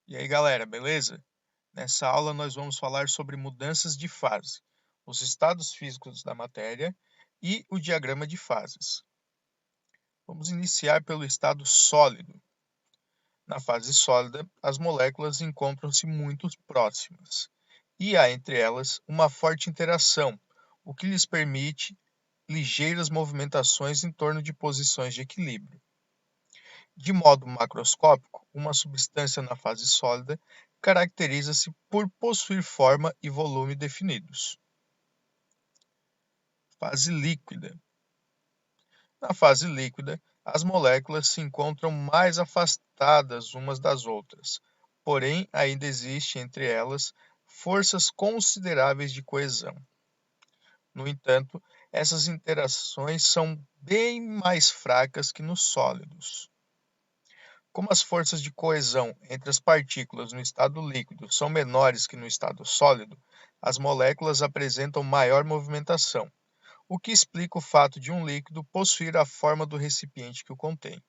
E aí, galera, beleza? Nessa aula nós vamos falar sobre mudanças de fase, os estados físicos da matéria e o diagrama de fases. Vamos iniciar pelo estado sólido. Na fase sólida, as moléculas encontram-se muito próximas e há entre elas uma forte interação, o que lhes permite ligeiras movimentações em torno de posições de equilíbrio. De modo macroscópico, uma substância na fase sólida caracteriza-se por possuir forma e volume definidos. Fase líquida. Na fase líquida, as moléculas se encontram mais afastadas umas das outras, porém ainda existe entre elas forças consideráveis de coesão. No entanto, essas interações são bem mais fracas que nos sólidos. Como as forças de coesão entre as partículas no estado líquido são menores que no estado sólido, as moléculas apresentam maior movimentação, o que explica o fato de um líquido possuir a forma do recipiente que o contém.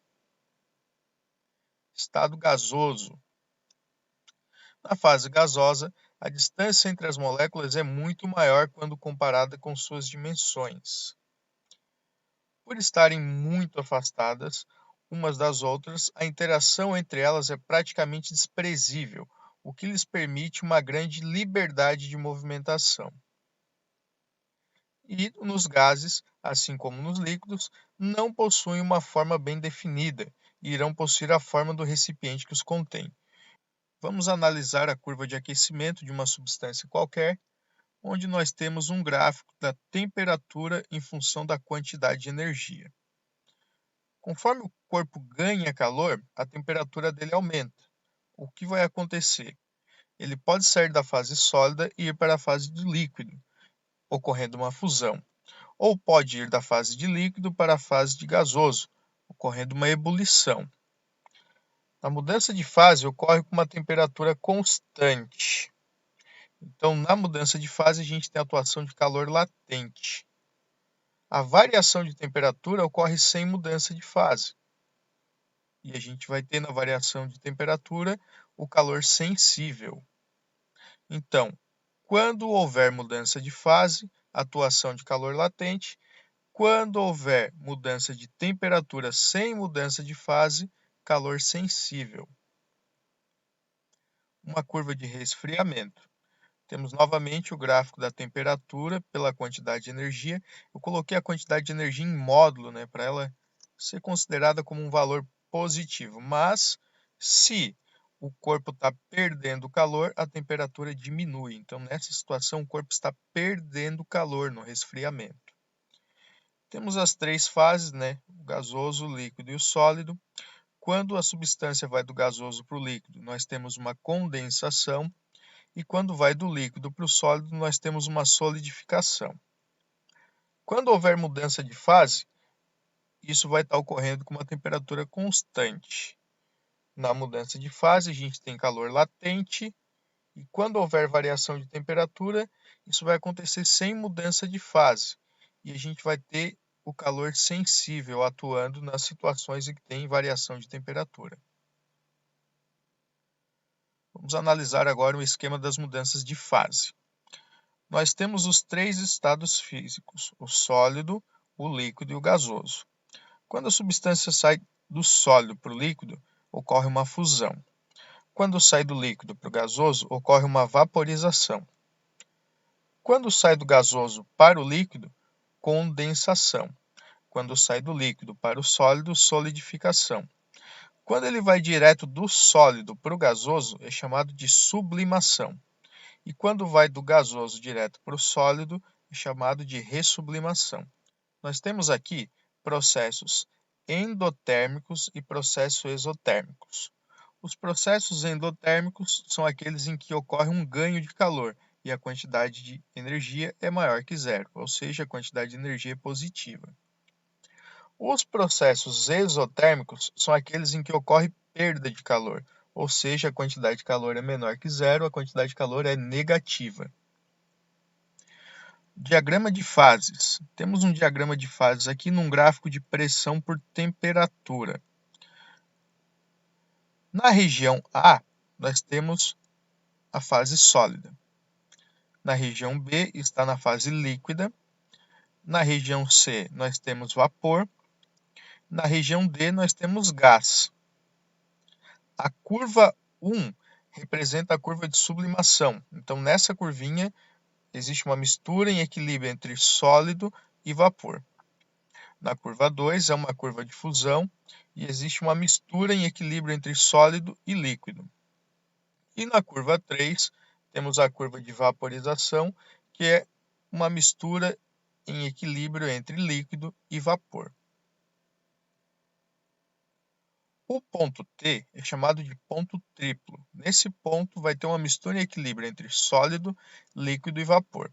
Estado gasoso. Na fase gasosa, a distância entre as moléculas é muito maior quando comparada com suas dimensões. Por estarem muito afastadas umas das outras, a interação entre elas é praticamente desprezível, o que lhes permite uma grande liberdade de movimentação. E nos gases, assim como nos líquidos, não possuem uma forma bem definida e irão possuir a forma do recipiente que os contém. Vamos analisar a curva de aquecimento de uma substância qualquer, onde nós temos um gráfico da temperatura em função da quantidade de energia. Conforme o corpo ganha calor, a temperatura dele aumenta. O que vai acontecer? Ele pode sair da fase sólida e ir para a fase de líquido, ocorrendo uma fusão, ou pode ir da fase de líquido para a fase de gasoso, ocorrendo uma ebulição. A mudança de fase ocorre com uma temperatura constante. Então, na mudança de fase, a gente tem a atuação de calor latente. A variação de temperatura ocorre sem mudança de fase. E a gente vai ter na variação de temperatura o calor sensível. Então, quando houver mudança de fase, atuação de calor latente. Quando houver mudança de temperatura sem mudança de fase, calor sensível. Uma curva de resfriamento. Temos novamente o gráfico da temperatura pela quantidade de energia. Eu coloquei a quantidade de energia em módulo, para ela ser considerada como um valor positivo. Mas, se o corpo está perdendo calor, a temperatura diminui. Então, nessa situação, o corpo está perdendo calor no resfriamento. Temos as três fases, o gasoso, o líquido e o sólido. Quando a substância vai do gasoso para o líquido, nós temos uma condensação. E quando vai do líquido para o sólido, nós temos uma solidificação. Quando houver mudança de fase, isso vai estar ocorrendo com uma temperatura constante. Na mudança de fase, a gente tem calor latente, e quando houver variação de temperatura, isso vai acontecer sem mudança de fase. E a gente vai ter o calor sensível atuando nas situações em que tem variação de temperatura. Vamos analisar agora o esquema das mudanças de fase. Nós temos os três estados físicos, o sólido, o líquido e o gasoso. Quando a substância sai do sólido para o líquido, ocorre uma fusão. Quando sai do líquido para o gasoso, ocorre uma vaporização. Quando sai do gasoso para o líquido, condensação. Quando sai do líquido para o sólido, solidificação. Quando ele vai direto do sólido para o gasoso, é chamado de sublimação. E quando vai do gasoso direto para o sólido, é chamado de ressublimação. Nós temos aqui processos endotérmicos e processos exotérmicos. Os processos endotérmicos são aqueles em que ocorre um ganho de calor e a quantidade de energia é maior que zero, ou seja, a quantidade de energia é positiva. Os processos exotérmicos são aqueles em que ocorre perda de calor, ou seja, a quantidade de calor é menor que zero, a quantidade de calor é negativa. Diagrama de fases. Temos um diagrama de fases aqui num gráfico de pressão por temperatura. Na região A, nós temos a fase sólida. Na região B está na fase líquida. Na região C nós temos vapor. Na região D nós temos gás. A curva 1 representa a curva de sublimação. Então, nessa curvinha, existe uma mistura em equilíbrio entre sólido e vapor. Na curva 2 é uma curva de fusão e existe uma mistura em equilíbrio entre sólido e líquido. E na curva 3 temos a curva de vaporização, que é uma mistura em equilíbrio entre líquido e vapor. O ponto T é chamado de ponto triplo. Nesse ponto vai ter uma mistura em equilíbrio entre sólido, líquido e vapor.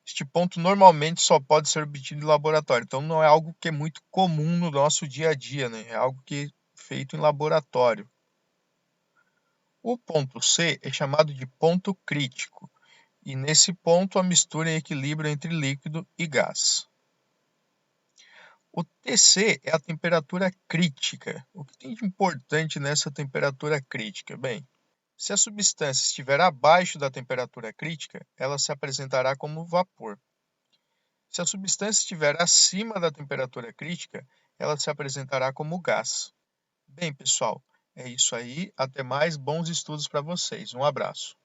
Este ponto normalmente só pode ser obtido em laboratório, então não é algo que é muito comum no nosso dia a dia, né? É algo que é feito em laboratório. O ponto C é chamado de ponto crítico, e nesse ponto a mistura em equilíbrio entre líquido e gás. O TC é a temperatura crítica. O que tem de importante nessa temperatura crítica? Bem, se a substância estiver abaixo da temperatura crítica, ela se apresentará como vapor. Se a substância estiver acima da temperatura crítica, ela se apresentará como gás. Bem, pessoal, é isso aí. Até mais. Bons estudos para vocês. Um abraço.